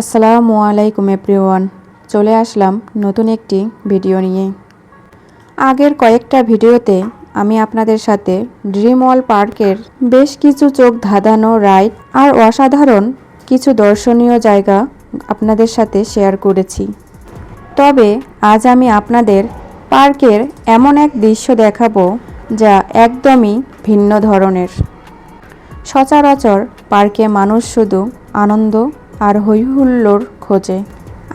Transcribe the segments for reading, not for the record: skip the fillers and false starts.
আসসালামু আলাইকুম এভরিওয়ান, চলে আসলাম নতুন একটি ভিডিও নিয়ে। আগের কয়েকটা ভিডিওতে আমি আপনাদের সাথে ড্রিম ওয়ার্ল্ড পার্কের বেশ কিছু চোখ ধাঁধানো রাইড আর অসাধারণ কিছু দর্শনীয় জায়গা আপনাদের সাথে শেয়ার করেছি। তবে আজ আমি আপনাদের পার্কের এমন এক দৃশ্য দেখাবো যা একদমই ভিন্ন ধরনের। সচরাচর পার্কে মানুষ শুধু আনন্দ আর হইহুল্লোড় খোঁজে,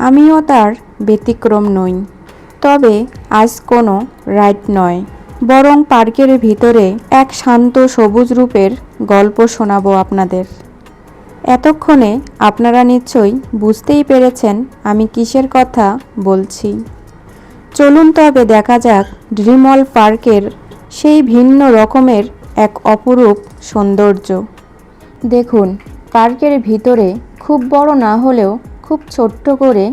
আমিও তার ব্যতিক্রম নই। তবে আজ কোনো রাইড নয়, বরং পার্কের ভিতরে এক শান্ত সবুজ রূপের গল্প শোনাবো আপনাদের। এতক্ষণে আপনারা নিশ্চয়ই বুঝতেই পেরেছেন আমি কিসের কথা বলছি। চলুন তবে দেখা যাক ড্রিম ওয়ার্ল্ড পার্কের সেই ভিন্ন রকমের এক অপরূপ সৌন্দর্য। দেখুন, পার্কের ভিতরে খুব বড় না হলেও খুব ছোট্ট করে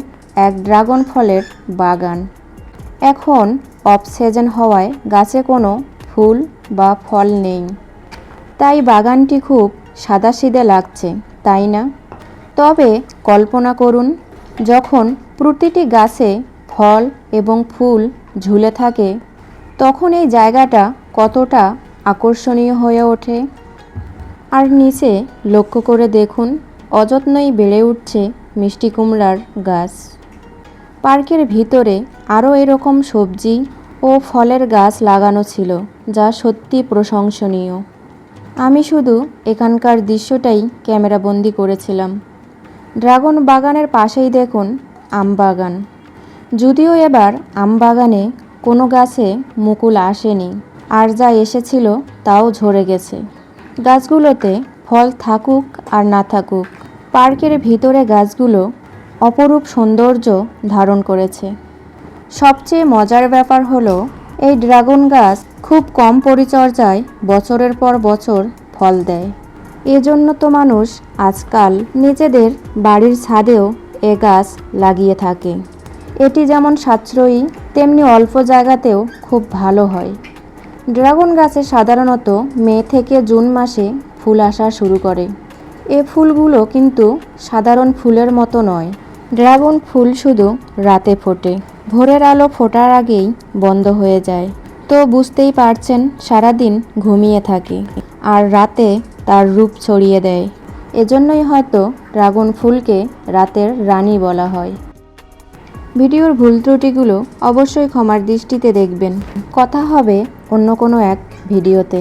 এক ড্রাগন ফলের বাগান। এখন অফ সিজন হওয়ায় গাছে কোনো ফুল বা ফল নেই, তাই বাগানটি খুব সাদাসিধে লাগছে, তাই না? তবে কল্পনা করুন, যখন প্রতিটি গাছে ফল এবং ফুল ঝুলে থাকে, তখন এই জায়গাটা কতটা আকর্ষণীয় হয়ে ওঠে। আর নিচে লক্ষ্য করে দেখুন, অযত্নই বেড়ে উঠছে মিষ্টি কুমড়ার গাছ। পার্কের ভিতরে আরও এরকম সবজি ও ফলের গাছ লাগানো ছিল, যা সত্যি প্রশংসনীয়। আমি শুধু এখানকার দৃশ্যটাই ক্যামেরাবন্দি করেছিলাম। ড্রাগন বাগানের পাশেই দেখুন আম বাগান। যদিও এবার আম বাগানে কোনো গাছে মুকুল আসেনি, আর যা এসেছিল তাও ঝরে গেছে। গাছগুলোতে ফল থাকুক আর না থাকুক, পার্কের ভিতরে গাছগুলো অপরূপ সৌন্দর্য ধারণ করেছে। সবচেয়ে মজার ব্যাপার হলো, এই ড্রাগন গাছ খুব কম পরিচর্যায় বছরের পর বছর ফল দেয়। এজন্য তো মানুষ আজকাল নিজেদের বাড়ির ছাদেও এ গাছ লাগিয়ে থাকে। এটি যেমন সাশ্রয়ী, তেমনি অল্প জায়গাতেও খুব ভালো হয়। ড্রাগন গাছে সাধারণত মে থেকে জুন মাসে ফুল আসা শুরু করে। এ ফুলগুলো কিন্তু সাধারণ ফুলের মতো নয়। ড্রাগন ফুল শুধু রাতে ফোটে, ভোরের আলো ফোটার আগেই বন্ধ হয়ে যায়। তো বুঝতেই পারছেন, সারাদিন ঘুমিয়ে থাকে আর রাতে তার রূপ ছড়িয়ে দেয়। এজন্যই হয়তো ড্রাগন ফুলকে রাতের রানী বলা হয়। ভিডিওর ভুল ত্রুটিগুলো অবশ্যই ক্ষমার দৃষ্টিতে দেখবেন। কথা হবে অন্য কোনো এক ভিডিওতে।